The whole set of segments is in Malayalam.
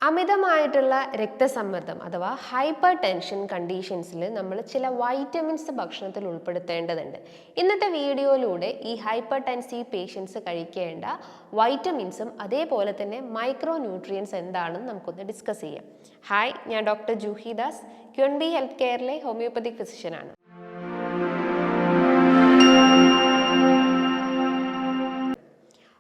അമിതമായിട്ടുള്ള രക്തസമ്മർദ്ദം അഥവാ ഹൈപ്പർ ടെൻഷൻ കണ്ടീഷൻസിൽ നമ്മൾ ചില വൈറ്റമിൻസ് ഭക്ഷണത്തിൽ ഉൾപ്പെടുത്തേണ്ടതുണ്ട്. ഇന്നത്തെ വീഡിയോയിലൂടെ ഈ ഹൈപ്പർ ടെൻസീവ് പേഷ്യൻസ് കഴിക്കേണ്ട വൈറ്റമിൻസും അതേപോലെ തന്നെ മൈക്രോ ന്യൂട്രിയൻസ് എന്താണെന്ന് നമുക്കൊന്ന് ഡിസ്കസ് ചെയ്യാം. ഹായ്, ഞാൻ ഡോക്ടർ ജൂഹി ദാസ്, ക്യുൻബി ഹെൽത്ത് കെയറിലെ ഹോമിയോപ്പതിക് ഫിസിഷ്യനാണ്.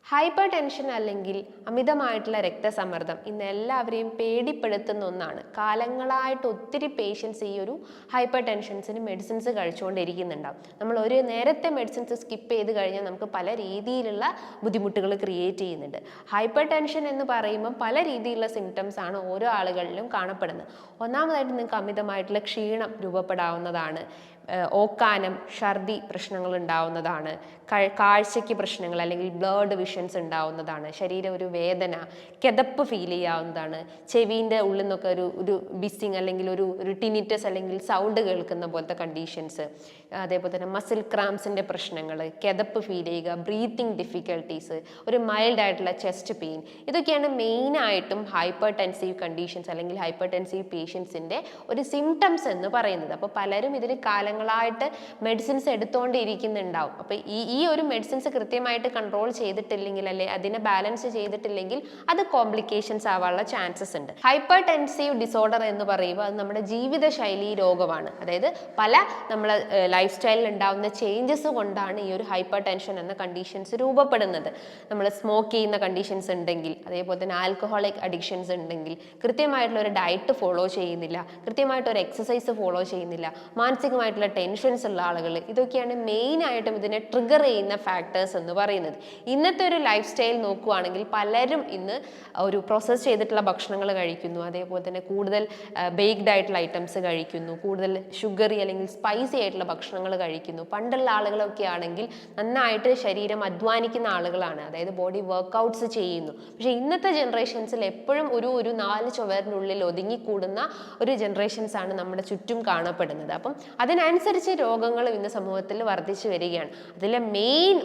ഹൈപ്പർ ടെൻഷൻ അല്ലെങ്കിൽ അമിതമായിട്ടുള്ള രക്തസമ്മർദ്ദം ഇന്ന് എല്ലാവരെയും പേടിപ്പെടുത്തുന്ന ഒന്നാണ്. കാലങ്ങളായിട്ട് ഒത്തിരി പേഷ്യൻസ് ഈ ഒരു ഹൈപ്പർ ടെൻഷൻസിന് മെഡിസിൻസ് കഴിച്ചുകൊണ്ടിരിക്കുന്നുണ്ടാവും. നമ്മൾ ഒരു നേരത്തെ മെഡിസിൻസ് സ്കിപ്പ് ചെയ്ത് കഴിഞ്ഞാൽ നമുക്ക് പല രീതിയിലുള്ള ബുദ്ധിമുട്ടുകൾ ക്രിയേറ്റ് ചെയ്യുന്നുണ്ട്. ഹൈപ്പർ ടെൻഷൻ എന്ന് പറയുമ്പം പല രീതിയിലുള്ള സിംറ്റംസ് ആണ് ഓരോ ആളുകളിലും കാണപ്പെടുന്നത്. ഒന്നാമതായിട്ട് നിങ്ങൾക്ക് അമിതമായിട്ടുള്ള ക്ഷീണം രൂപപ്പെടാവുന്നതാണ്, ഓക്കാനം, ഛർദി പ്രശ്നങ്ങൾ ഉണ്ടാവുന്നതാണ്, കാഴ്ചയ്ക്ക് പ്രശ്നങ്ങൾ അല്ലെങ്കിൽ ബ്ലർഡ് വിഷൻസ് ഉണ്ടാവുന്നതാണ്, ശരീരം ഒരു വേദന, കിതപ്പ് ഫീൽ ചെയ്യാവുന്നതാണ്, ചെവിൻ്റെ ഉള്ളിൽ നിന്നൊക്കെ ഒരു ബിസ്സിങ് അല്ലെങ്കിൽ ഒരു ടിനിറ്റസ് അല്ലെങ്കിൽ സൗണ്ട് കേൾക്കുന്ന പോലത്തെ കണ്ടീഷൻസ്, അതേപോലെ തന്നെ മസിൽ ക്രാംസിൻ്റെ പ്രശ്നങ്ങൾ, കിതപ്പ് ഫീൽ ചെയ്യുക, ബ്രീത്തിങ് ഡിഫിക്കൽട്ടീസ്, ഒരു മൈൽഡ് ആയിട്ടുള്ള ചെസ്റ്റ് പെയിൻ, ഇതൊക്കെയാണ് മെയിനായിട്ടും ഹൈപ്പർ ടെൻസീവ് കണ്ടീഷൻസ് അല്ലെങ്കിൽ ഹൈപ്പർ ടെൻസീവ് പേഷ്യൻസിൻ്റെ ഒരു സിംറ്റംസ് എന്ന് പറയുന്നത്. അപ്പോൾ പലരും ഇതിന് കാലങ്ങളായിട്ട് മെഡിസിൻസ് എടുത്തുകൊണ്ടിരിക്കുന്നുണ്ടാവും. അപ്പോൾ ഈ ഒരു മെഡിസിൻസ് കൃത്യമായിട്ട് കൺട്രോൾ ചെയ്തിട്ടില്ലെങ്കിൽ അല്ലെ അതിനെ ബാലൻസ് ചെയ്തിട്ടില്ലെങ്കിൽ അത് കോംപ്ലിക്കേഷൻസ് ആവാനുള്ള ചാൻസസ് ഉണ്ട്. ഹൈപ്പർ ടെൻസീവ് ഡിസോർഡർ എന്ന് പറയുമ്പോൾ അത് നമ്മുടെ ജീവിതശൈലി രോഗമാണ്. അതായത് പല നമ്മളെ ലൈഫ് സ്റ്റൈലിൽ ഉണ്ടാകുന്ന ചേഞ്ചസ് കൊണ്ടാണ് ഈ ഒരു ഹൈപ്പർ ടെൻഷൻ എന്ന കണ്ടീഷൻസ് രൂപപ്പെടുന്നത്. നമ്മൾ സ്മോക്ക് ചെയ്യുന്ന കണ്ടീഷൻസ് ഉണ്ടെങ്കിൽ, അതേപോലെ തന്നെ ആൽക്കഹോളിക് അഡിക്ഷൻസ് ഉണ്ടെങ്കിൽ, കൃത്യമായിട്ടുള്ള ഒരു ഡയറ്റ് ഫോളോ ചെയ്യുന്നില്ല, കൃത്യമായിട്ടൊരു എക്സസൈസ് ഫോളോ ചെയ്യുന്നില്ല, മാനസികമായിട്ടുള്ള ടെൻഷൻസ് ഉള്ള ആളുകൾ, ഇതൊക്കെയാണ് മെയിനായിട്ടും ഇതിനെ ട്രിഗർ ചെയ്യുന്ന ഫാക്ടേഴ്സ് എന്ന് പറയുന്നത്. ഇന്നത്തെ ഒരു ലൈഫ് സ്റ്റൈൽ നോക്കുകയാണെങ്കിൽ പലരും ഇന്ന് ഒരു പ്രോസസ്സ് ചെയ്തിട്ടുള്ള ഭക്ഷണങ്ങൾ കഴിക്കുന്നു, അതേപോലെ തന്നെ കൂടുതൽ ബേക്ക്ഡ് ആയിട്ടുള്ള ഐറ്റംസ് കഴിക്കുന്നു, കൂടുതൽ ഷുഗറി അല്ലെങ്കിൽ സ്പൈസി ആയിട്ടുള്ള ഭക്ഷണങ്ങൾ കഴിക്കുന്നു. പണ്ടുള്ള ആളുകളൊക്കെ ആണെങ്കിൽ നന്നായിട്ട് ശരീരം അധ്വാനിക്കുന്ന ആളുകളാണ്, അതായത് ബോഡി വർക്കൗട്ട്സ് ചെയ്യുന്നു. പക്ഷേ ഇന്നത്തെ ജനറേഷൻസിൽ എപ്പോഴും ഒരു നാല് ചുവരിനുള്ളിൽ ഒതുങ്ങിക്കൂടുന്ന ഒരു ജനറേഷൻസ് ആണ് നമ്മുടെ ചുറ്റും കാണപ്പെടുന്നത്. അപ്പം അതിനനുസരിച്ച് രോഗങ്ങളും ഇന്ന് സമൂഹത്തിൽ വർദ്ധിച്ചു വരികയാണ്. അതിലെ മെയിൻ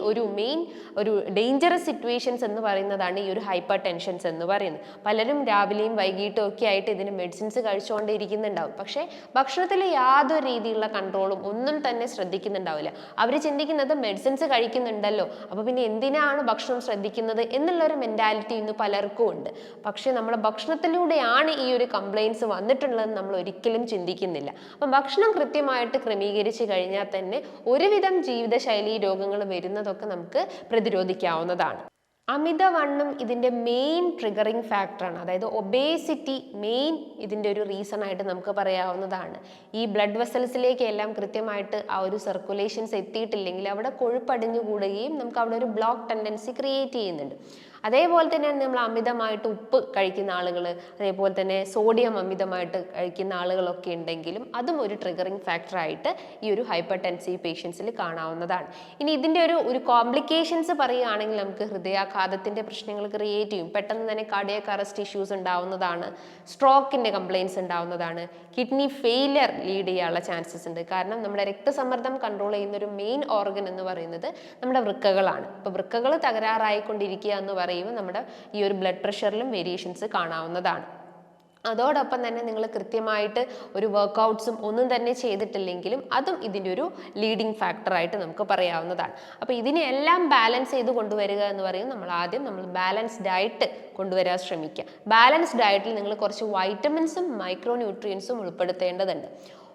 ഒരു ഡേഞ്ചറസ് സിറ്റുവേഷൻസ് എന്ന് പറയുന്നതാണ് ഈ ഒരു ഹൈപ്പർ ടെൻഷൻസ് എന്ന് പറയുന്നത്. പലരും രാവിലെയും വൈകിട്ടും ഒക്കെ ആയിട്ട് ഇതിന് മെഡിസിൻസ് കഴിച്ചുകൊണ്ടിരിക്കുന്നുണ്ടാവും. പക്ഷേ ഭക്ഷണത്തിൽ യാതൊരു രീതിയിലുള്ള കൺട്രോളും ഒന്നും തന്നെ ശ്രദ്ധിക്കുന്നുണ്ടാവില്ല. അവർ ചിന്തിക്കുന്നത് മെഡിസിൻസ് കഴിക്കുന്നുണ്ടല്ലോ, അപ്പോൾ പിന്നെ എന്തിനാണ് ഭക്ഷണം ശ്രദ്ധിക്കുന്നത് എന്നുള്ളൊരു മെൻറ്റാലിറ്റി ഇന്ന് പലർക്കും ഉണ്ട്. പക്ഷേ നമ്മുടെ ഭക്ഷണത്തിലൂടെയാണ് ഈ ഒരു കംപ്ലയിൻസ് വന്നിട്ടുള്ളതെന്ന് നമ്മൾ ഒരിക്കലും ചിന്തിക്കുന്നില്ല. അപ്പം ഭക്ഷണം കൃത്യമായിട്ട് ക്രമീകരിച്ച് കഴിഞ്ഞാൽ തന്നെ ഒരുവിധം ജീവിതശൈലി രോഗങ്ങൾ വരുന്നതൊക്കെ നമുക്ക് പ്രതിരോധിക്കാവുന്നതാണ്. അമിതവണ്ണം ഇതിൻ്റെ മെയിൻ ട്രിഗറിങ് ഫാക്ടറാണ്. അതായത് ഒബേസിറ്റി മെയിൻ ഇതിൻ്റെ ഒരു റീസൺ ആയിട്ട് നമുക്ക് പറയാവുന്നതാണ്. ഈ ബ്ലഡ് വെസൽസിലേക്ക് എല്ലാം കൃത്യമായിട്ട് ആ ഒരു സർക്കുലേഷൻസ് എത്തിയിട്ടില്ലെങ്കിൽ അവിടെ കൊഴുപ്പടിഞ്ഞു കൂടുകയും നമുക്ക് അവിടെ ഒരു ബ്ലോക്ക് ടെൻഡൻസി ക്രിയേറ്റ് ചെയ്യുന്നുണ്ട്. അതേപോലെ തന്നെ നമ്മൾ അമിതമായിട്ട് ഉപ്പ് കഴിക്കുന്ന ആളുകൾ, അതേപോലെ തന്നെ സോഡിയം അമിതമായിട്ട് കഴിക്കുന്ന ആളുകളൊക്കെ ഉണ്ടെങ്കിലും അതും ഒരു ട്രിഗറിങ് ഫാക്ടറായിട്ട് ഈ ഒരു ഹൈപ്പർ ടെൻസീവ് പേഷ്യൻസിൽ കാണാവുന്നതാണ്. ഇനി ഇതിൻ്റെ ഒരു കോംപ്ലിക്കേഷൻസ് പറയുകയാണെങ്കിൽ നമുക്ക് ഹൃദയാഘാതത്തിൻ്റെ പ്രശ്നങ്ങൾ ക്രിയേറ്റ് ചെയ്യും. പെട്ടെന്ന് തന്നെ കാർഡിയാക് അറസ്റ്റ് ഇഷ്യൂസ് ഉണ്ടാവുന്നതാണ്, സ്ട്രോക്കിൻ്റെ കംപ്ലയിൻസ് ഉണ്ടാവുന്നതാണ്, കിഡ്നി ഫെയിലിയർ ലീഡ് ചെയ്യാനുള്ള ചാൻസസ് ഉണ്ട്. കാരണം നമ്മുടെ രക്തസമ്മർദ്ദം കൺട്രോൾ ചെയ്യുന്ന ഒരു മെയിൻ ഓർഗൻ എന്ന് പറയുന്നത് നമ്മുടെ വൃക്കകളാണ്. ഇപ്പോൾ വൃക്കകൾ തകരാറായിക്കൊണ്ടിരിക്കുക എന്ന് പറയുമ്പോൾ നമ്മുടെ ഈ ഒരു ബ്ലഡ് പ്രഷറിലും വേരിയേഷൻസ് കാണാവുന്നതാണ്. അതോടൊപ്പം തന്നെ നിങ്ങൾ കൃത്യമായിട്ട് ഒരു വർക്കൗട്ട്സും ഒന്നും തന്നെ ചെയ്തിട്ടില്ലെങ്കിലും അതും ഇതിൻ്റെ ഒരു ലീഡിങ് ഫാക്ടറായിട്ട് നമുക്ക് പറയാവുന്നതാണ്. അപ്പോൾ ഇതിനെല്ലാം ബാലൻസ് ചെയ്ത് കൊണ്ടുവരിക എന്ന് പറയുന്നത് നമ്മൾ ബാലൻസ് ഡയറ്റ് കൊണ്ടുവരാൻ ശ്രമിക്കുക. ബാലൻസ് ഡയറ്റിൽ നിങ്ങൾ കുറച്ച് വൈറ്റമിൻസും മൈക്രോ ന്യൂട്രിയൻസും ഉൾപ്പെടുത്തേണ്ടതുണ്ട്.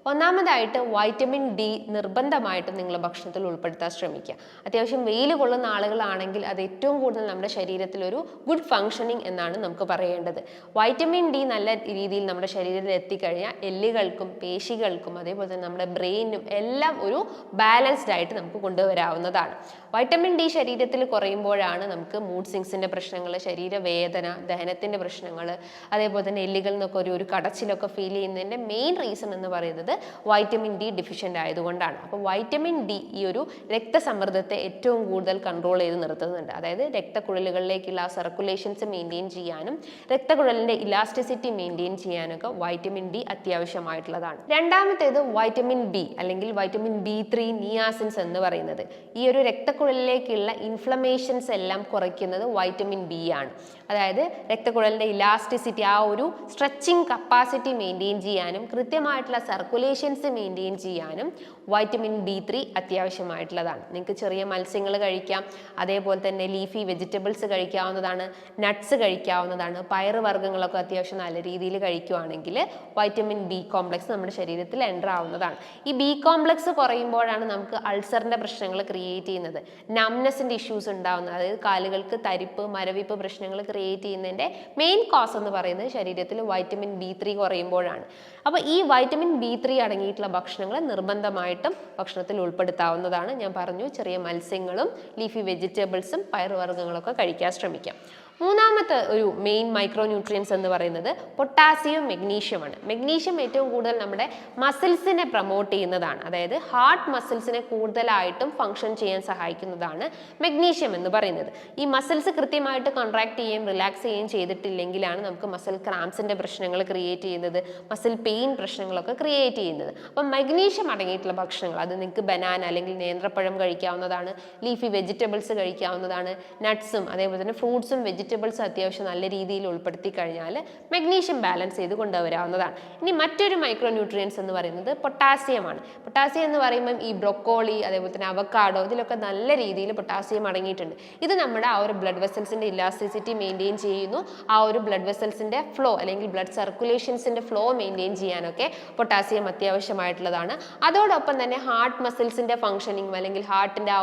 ഒന്നാമതായിട്ട് വൈറ്റമിൻ ഡി നിർബന്ധമായിട്ടും നിങ്ങൾ ഭക്ഷണത്തിൽ ഉൾപ്പെടുത്താൻ ശ്രമിക്കുക. അത്യാവശ്യം വെയിൽ കൊള്ളുന്ന ആളുകളാണെങ്കിൽ അത് ഏറ്റവും കൂടുതൽ നമ്മുടെ ശരീരത്തിൽ ഒരു ഗുഡ് ഫങ്ഷനിങ് എന്നാണ് നമുക്ക് പറയേണ്ടത്. വൈറ്റമിൻ ഡി നല്ല രീതിയിൽ നമ്മുടെ ശരീരത്തിൽ എത്തിക്കഴിഞ്ഞാൽ എല്ലുകൾക്കും പേശികൾക്കും അതേപോലെ തന്നെ നമ്മുടെ ബ്രെയിനും എല്ലാം ഒരു ബാലൻസ്ഡ് ആയിട്ട് നമുക്ക് കൊണ്ടുവരാവുന്നതാണ്. വൈറ്റമിൻ ഡി ശരീരത്തിൽ കുറയുമ്പോഴാണ് നമുക്ക് മൂഡ് സ്വിങ്സിൻ്റെ പ്രശ്നങ്ങൾ, ശരീരവേദന, ദഹനത്തിൻ്റെ പ്രശ്നങ്ങൾ, അതേപോലെ തന്നെ എല്ലുകളിൽ നിന്നൊക്കെ ഒരു കടച്ചിലൊക്കെ ഫീൽ ചെയ്യുന്നതിൻ്റെ മെയിൻ റീസൺ എന്ന് പറയുന്നത് വരുന്നത് വൈറ്റമിൻ ഡി ഡെഫിഷ്യൻ്റ് ആയതുകൊണ്ടാണ്. അപ്പോൾ വൈറ്റമിൻ ഡി ഈ ഒരു രക്തസമ്മർദ്ദത്തെ ഏറ്റവും കൂടുതൽ കൺട്രോൾ ചെയ്ത് നിർത്തുന്നുണ്ട്. അതായത് രക്തക്കുഴലുകളിലേക്കുള്ള സർക്കുലേഷൻസ് മെയിൻറ്റെയിൻ ചെയ്യാനും രക്തക്കുഴലിൻ്റെ ഇലാസ്റ്റിസിറ്റി മെയിൻറ്റെയിൻ ചെയ്യാനൊക്കെ വൈറ്റമിൻ ഡി അത്യാവശ്യമായിട്ടുള്ളതാണ്. രണ്ടാമത്തേത് വൈറ്റമിൻ ബി അല്ലെങ്കിൽ വൈറ്റമിൻ B3 നിയാസിൻസ് എന്ന് പറയുന്നത്. ഈ ഒരു രക്തക്കുഴലിലേക്കുള്ള ഇൻഫ്ലമേഷൻസ് എല്ലാം കുറയ്ക്കുന്നത് വൈറ്റമിൻ ബി ആണ്. അതായത് രക്തക്കുഴലിൻ്റെ ഇലാസ്റ്റിസിറ്റി, ആ ഒരു സ്ട്രെച്ചിങ് കപ്പാസിറ്റി മെയിൻറ്റെയിൻ ചെയ്യാനും കൃത്യമായിട്ടുള്ള സർക്കുലേഷൻസ് മെയിൻറ്റെയിൻ ചെയ്യാനും വൈറ്റമിൻ B3 അത്യാവശ്യമായിട്ടുള്ളതാണ്. നിങ്ങൾക്ക് ചെറിയ മത്സ്യങ്ങൾ കഴിക്കാം, അതേപോലെ തന്നെ ലീഫി വെജിറ്റബിൾസ് കഴിക്കാവുന്നതാണ്, നട്ട്സ് കഴിക്കാവുന്നതാണ്. പയറുവർഗ്ഗങ്ങളൊക്കെ അത്യാവശ്യം നല്ല രീതിയിൽ കഴിക്കുകയാണെങ്കിൽ വൈറ്റമിൻ ബി കോംപ്ലക്സ് നമ്മുടെ ശരീരത്തിൽ എൻ്റർ ആവുന്നതാണ്. ഈ ബി കോംപ്ലക്സ് കുറയുമ്പോഴാണ് നമുക്ക് അൾസറിൻ്റെ പ്രശ്നങ്ങൾ ക്രിയേറ്റ് ചെയ്യുന്നത്, നംനെസ്സിൻ്റെ ഇഷ്യൂസ് ഉണ്ടാവുന്നത്. അതായത് കാലുകൾക്ക് തരിപ്പ്, മരവിപ്പ് പ്രശ്നങ്ങൾ ക്രിയേറ്റ് ചെയ്യുന്നതിൻ്റെ മെയിൻ കോസ് എന്ന് പറയുന്നത് ശരീരത്തിൽ വൈറ്റമിൻ B3 കുറയുമ്പോഴാണ്. അപ്പോൾ ഈ വൈറ്റമിൻ B3 അടങ്ങിയിട്ടുള്ള ഭക്ഷണങ്ങൾ നിർബന്ധമായിട്ടും ഭക്ഷണത്തിൽ ഉൾപ്പെടുത്താവുന്നതാണ്. ഞാൻ പറഞ്ഞു, ചെറിയ മത്സ്യങ്ങളും ലീഫി വെജിറ്റബിൾസും പയറുവർഗ്ഗങ്ങളൊക്കെ കഴിക്കാൻ ശ്രമിക്കാം. മൂന്നാമത്തെ ഒരു മെയിൻ മൈക്രോ ന്യൂട്രിയൻസ് എന്ന് പറയുന്നത് പൊട്ടാസ്യം, മെഗ്നീഷ്യമാണ്. മെഗ്നീഷ്യം ഏറ്റവും കൂടുതൽ നമ്മുടെ മസിൽസിനെ പ്രൊമോട്ട് ചെയ്യുന്നതാണ്. അതായത് ഹാർട്ട് മസിൽസിനെ കൂടുതലായിട്ടും ഫങ്ഷൻ ചെയ്യാൻ സഹായിക്കുന്നതാണ് മെഗ്നീഷ്യം എന്ന് പറയുന്നത്. ഈ മസിൽസ് കൃത്യമായിട്ട് കോൺട്രാക്ട് ചെയ്യുകയും റിലാക്സ് ചെയ്യുകയും ചെയ്തിട്ടില്ലെങ്കിലാണ് നമുക്ക് മസിൽ ക്രാംസിൻ്റെ പ്രശ്നങ്ങൾ ക്രിയേറ്റ് ചെയ്യുന്നത്, മസിൽ പെയിൻ പ്രശ്നങ്ങളൊക്കെ ക്രിയേറ്റ് ചെയ്യുന്നത്. അപ്പം മെഗ്നീഷ്യം അടങ്ങിയിട്ടുള്ള ഭക്ഷണങ്ങൾ, അത് നിങ്ങൾക്ക് ബനാന അല്ലെങ്കിൽ നേന്ത്രപ്പഴം കഴിക്കാവുന്നതാണ്, ലീഫി വെജിറ്റബിൾസ് കഴിക്കാവുന്നതാണ്, നട്ട്സും അതേപോലെ തന്നെ ഫ്രൂട്ട്സും വെജിറ്റബിൾസും അത്യാവശ്യം നല്ല രീതിയിൽ ഉൾപ്പെടുത്തി കഴിഞ്ഞാൽ മെഗ്നീഷ്യം ബാലൻസ് ചെയ്ത് കൊണ്ടുവരാവുന്നതാണ്. ഇനി മറ്റൊരു മൈക്രോ ന്യൂട്രിയൻസ് എന്ന് പറയുന്നത് പൊട്ടാസ്യമാണ്. പൊട്ടാസ്യം എന്ന് പറയുമ്പം ഈ ബ്രൊക്കോളി, അതേപോലെ തന്നെ അവക്കാഡോ, ഇതിലൊക്കെ നല്ല രീതിയിൽ പൊട്ടാസ്യം അടങ്ങിയിട്ടുണ്ട്. ഇത് നമ്മുടെ ആ ഒരു ബ്ലഡ് വെസൽസിൻ്റെ ഇലാസ്റ്റിസിറ്റി മെയിൻറ്റെയിൻ ചെയ്യുന്നു. ആ ഒരു ബ്ലഡ് വെസൽസിൻ്റെ ഫ്ലോ അല്ലെങ്കിൽ ബ്ലഡ് സർക്കുലേഷൻസിൻ്റെ ഫ്ലോ മെയിൻറ്റെയിൻ ചെയ്യാനൊക്കെ പൊട്ടാസ്യം അത്യാവശ്യമായിട്ടുള്ളതാണ്. അതോടൊപ്പം തന്നെ ഹാർട്ട് മസിൽസിൻ്റെ ഫങ്ഷനിങ് അല്ലെങ്കിൽ ഹാർട്ടിൻ്റെ ആ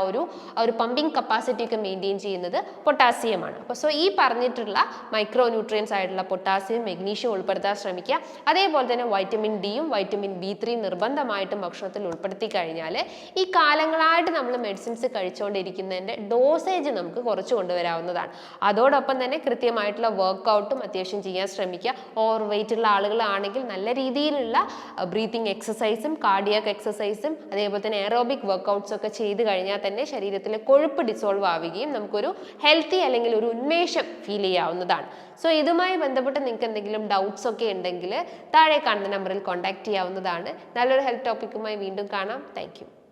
ഒരു പമ്പിങ് കപ്പാസിറ്റി ഒക്കെ മെയിൻറ്റെയിൻ ചെയ്യുന്നത് പൊട്ടാസ്യമാണ്. അപ്പോൾ ഈ പറഞ്ഞിട്ടുള്ള മൈക്രോ ന്യൂട്രിയൻസ് ആയിട്ടുള്ള പൊട്ടാസ്യം, മെഗ്നീഷ്യം ഉൾപ്പെടുത്താൻ ശ്രമിക്കുക. അതേപോലെ തന്നെ വൈറ്റമിൻ ഡിയും വൈറ്റമിൻ B3 നിർബന്ധമായിട്ടും ഭക്ഷണത്തിൽ ഉൾപ്പെടുത്തി കഴിഞ്ഞാൽ ഈ കാലങ്ങളായിട്ട് നമ്മൾ മെഡിസിൻസ് കഴിച്ചുകൊണ്ടിരിക്കുന്നതിൻ്റെ ഡോസേജ് നമുക്ക് കുറച്ച് കൊണ്ടുവരാവുന്നതാണ്. അതോടൊപ്പം തന്നെ കൃത്യമായിട്ടുള്ള വർക്കൗട്ടും അത്യാവശ്യം ചെയ്യാൻ ശ്രമിക്കുക. ഓവർ വെയിറ്റ് ഉള്ള ആളുകളാണെങ്കിൽ നല്ല രീതിയിലുള്ള ബ്രീത്തിങ് എക്സസൈസും കാർഡിയാക് എക്സസൈസും അതേപോലെ തന്നെ എയറോബിക് വർക്കൗട്ട്സ് ഒക്കെ ചെയ്ത് കഴിഞ്ഞാൽ തന്നെ ശരീരത്തിലെ കൊഴുപ്പ് ഡിസോൾവ് ആവുകയും നമുക്കൊരു ഹെൽത്തി അല്ലെങ്കിൽ ഒരു ഉന്മേഷം ഫീൽ ചെയ്യാവുന്നതാണ്. സോ ഇതുമായി ബന്ധപ്പെട്ട് നിങ്ങൾക്ക് എന്തെങ്കിലും ഡൗട്ട്സ് ഒക്കെ ഉണ്ടെങ്കിൽ താഴെ കാണുന്ന നമ്പറിൽ കോൺടാക്ട് ചെയ്യാവുന്നതാണ്. നല്ലൊരു ഹെൽത്ത് ടോപ്പിക്കുമായി വീണ്ടും കാണാം. Thank you.